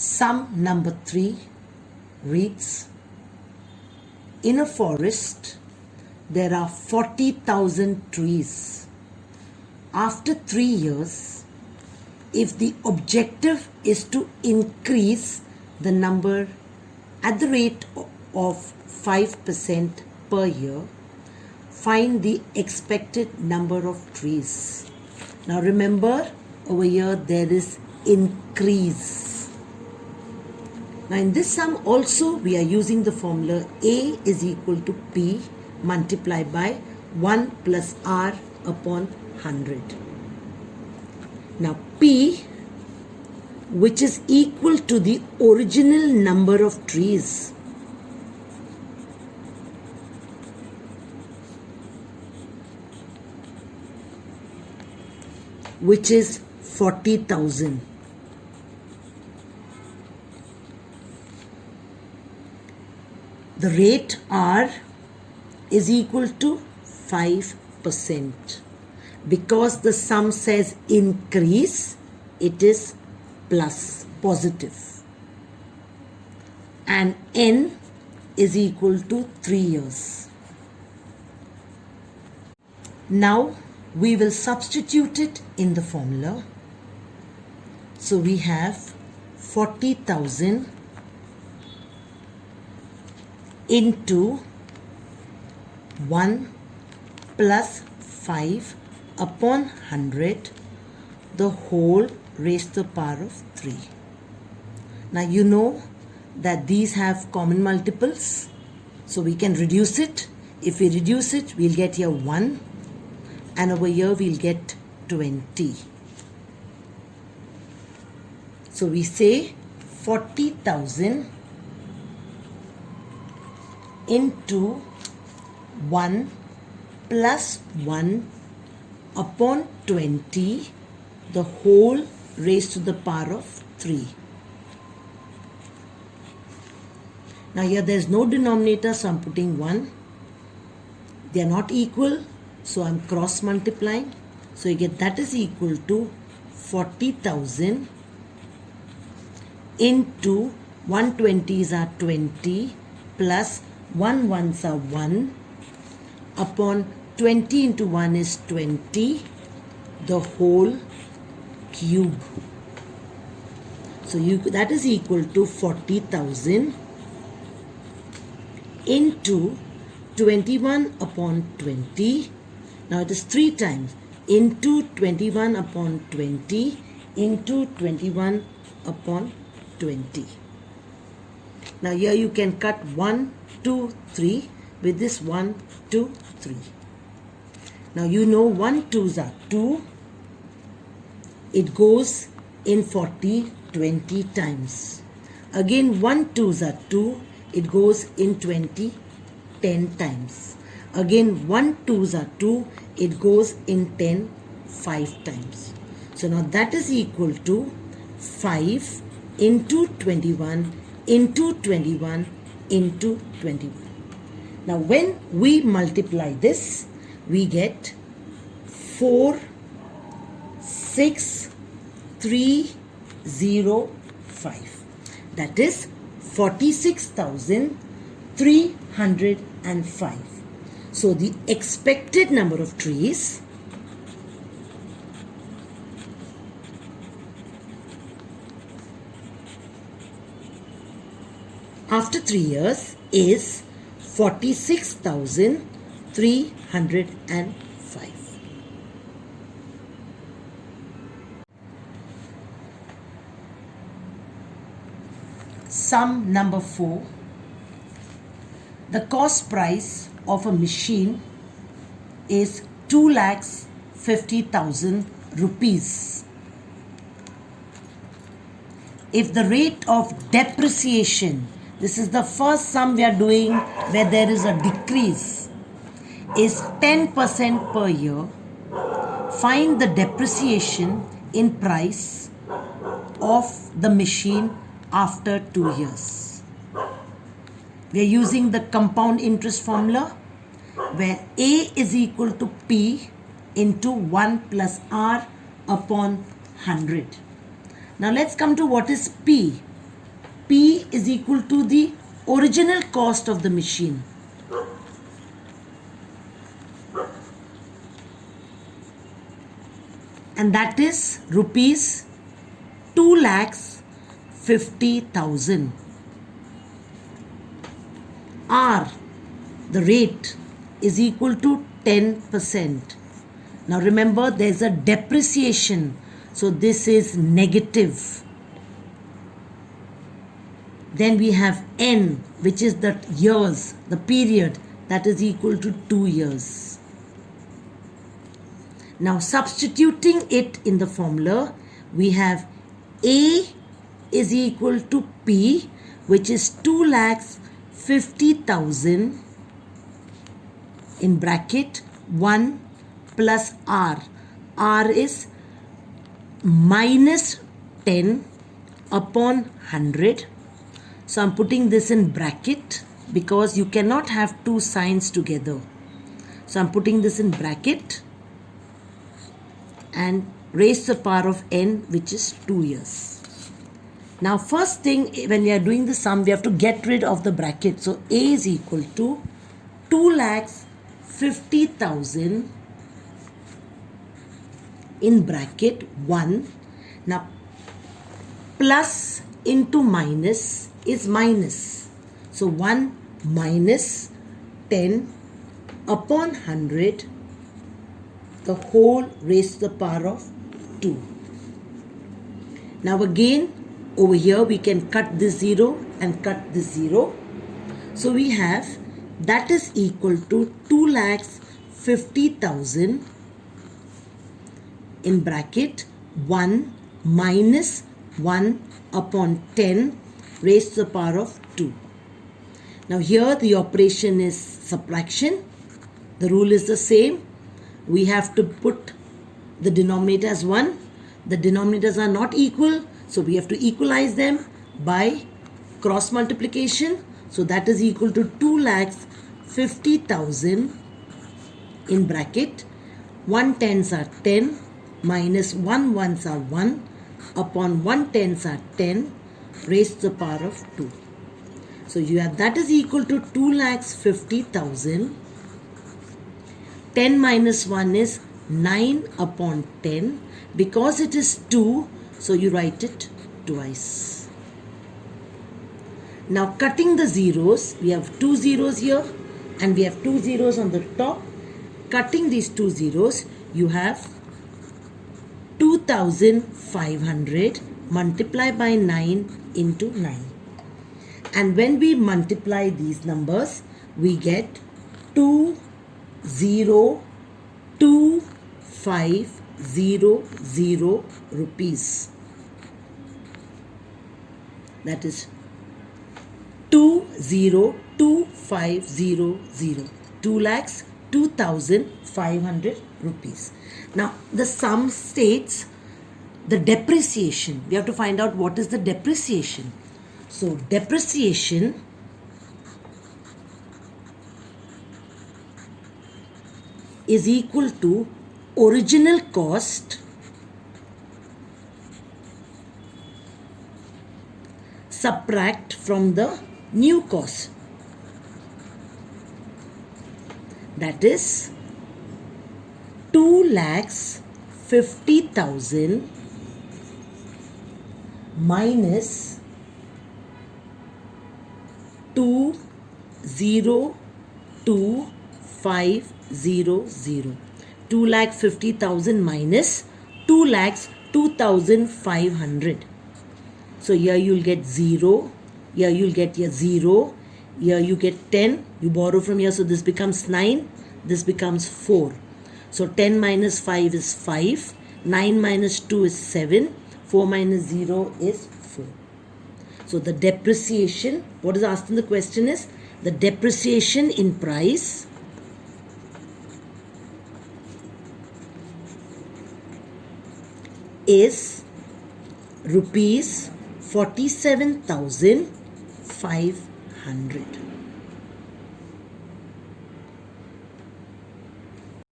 Sum number 3 reads, in a forest there are 40,000 trees. After 3 years, if the objective is to increase the number at the rate of 5% per year, find the expected number of trees. Now remember, over here there is increase. Now in this sum also we are using the formula A is equal to P multiplied by 1 plus R upon 100. Now P, which is equal to the original number of trees, which is 40,000. The rate R is equal to 5%. Because the sum says increase, it is plus, positive. And N is equal to 3 years. Now we will substitute it in the formula. So we have 40,000 into 1 plus 5 upon 100, the whole raised to the power of 3. Now you know that these have common multiples, so we can reduce it. If we reduce it, we'll get here 1, and over here we'll get 20. So we say 40,000 into 1 plus 1 upon 20, the whole raised to the power of 3. Now here there is no denominator, so I'm putting 1. They are not equal, so I'm cross multiplying. So you get that is equal to 40,000 into 120s are 20 plus 1 ones are 1 upon 20 into 1 is 20, the whole cube. So that is equal to 40,000 into 21 upon 20. Now it is 3 times into 21 upon 20 into 21 upon 20. Now here you can cut 1, 2, 3 with this 1, 2, 3. Now you know 1 2s are 2. It goes in 40 20 times. Again 1 2s are 2. It goes in 20 10 times. Again 1 2s are 2. It goes in 10 5 times. So now that is equal to 5 into 21 into 21 into 21. Now when we multiply this, we get 46305. That is 46,305. So the expected number of trees after 3 years is 46,305. Sum number 4. The cost price of a machine is 2,50,000 rupees. If the rate of depreciation, this is the first sum we are doing where there is a decrease, is 10% per year, find the depreciation in price of the machine after 2 years. We are using the compound interest formula where A is equal to P into 1 plus R upon 100. Now let's come to what is P. P is equal to the original cost of the machine. And that is rupees 2,50,000. R, the rate, is equal to 10%. Now remember, there's a depreciation, so this is negative. Then we have N, which is the years, the period, that is equal to 2 years. Now substituting it in the formula, we have A is equal to P, which is 2,50,000 in bracket 1 plus R. R is minus 10 upon 100. So I'm putting this in bracket because you cannot have two signs together. So I'm putting this in bracket and raise to the power of n, which is 2 years. Now first thing, when we are doing the sum, we have to get rid of the bracket. So A is equal to 2,50,000 in bracket 1. Now plus into minus is minus. So 1 minus 10 upon 100, the whole raised to the power of 2. Now again, over here we can cut this 0 and cut this 0. So we have that is equal to 2,50,000 in bracket 1 minus 1 upon 10 raised to the power of 2. Now here the operation is subtraction. The rule is the same. We have to put the denominator as 1. The denominators are not equal, so we have to equalize them by cross multiplication. So that is equal to 2,50,000 in bracket 1 tens are 10 minus 1 ones are 1 upon 1 tens are 10 raised to the power of 2. So you have that is equal to 2,50,000. 10 minus 1 is 9 upon 10. Because it is 2, so you write it twice. Now cutting the zeros, we have 2 zeros here and we have 2 zeros on the top. Cutting these 2 zeros, you have 2,500 multiplied by 9 into 9. And when we multiply these numbers, we get 2,025,000 rupees. That is 2,025,000. 2,02,500 rupees. Now the sum states the depreciation. We have to find out what is the depreciation. So depreciation is equal to original cost subtract from the new cost. That is 2,50,000 minus 2,025,000. 2,50,000 minus 2,02,500. So here you'll get 0. Here you'll get your 0. Here you get 10. You borrow from here, so this becomes 9. This becomes 4. So 10 minus 5 is 5. 9 minus 2 is 7. 4 minus 0 is 4. So the depreciation, what is asked in the question is, the depreciation in price is rupees 47,500.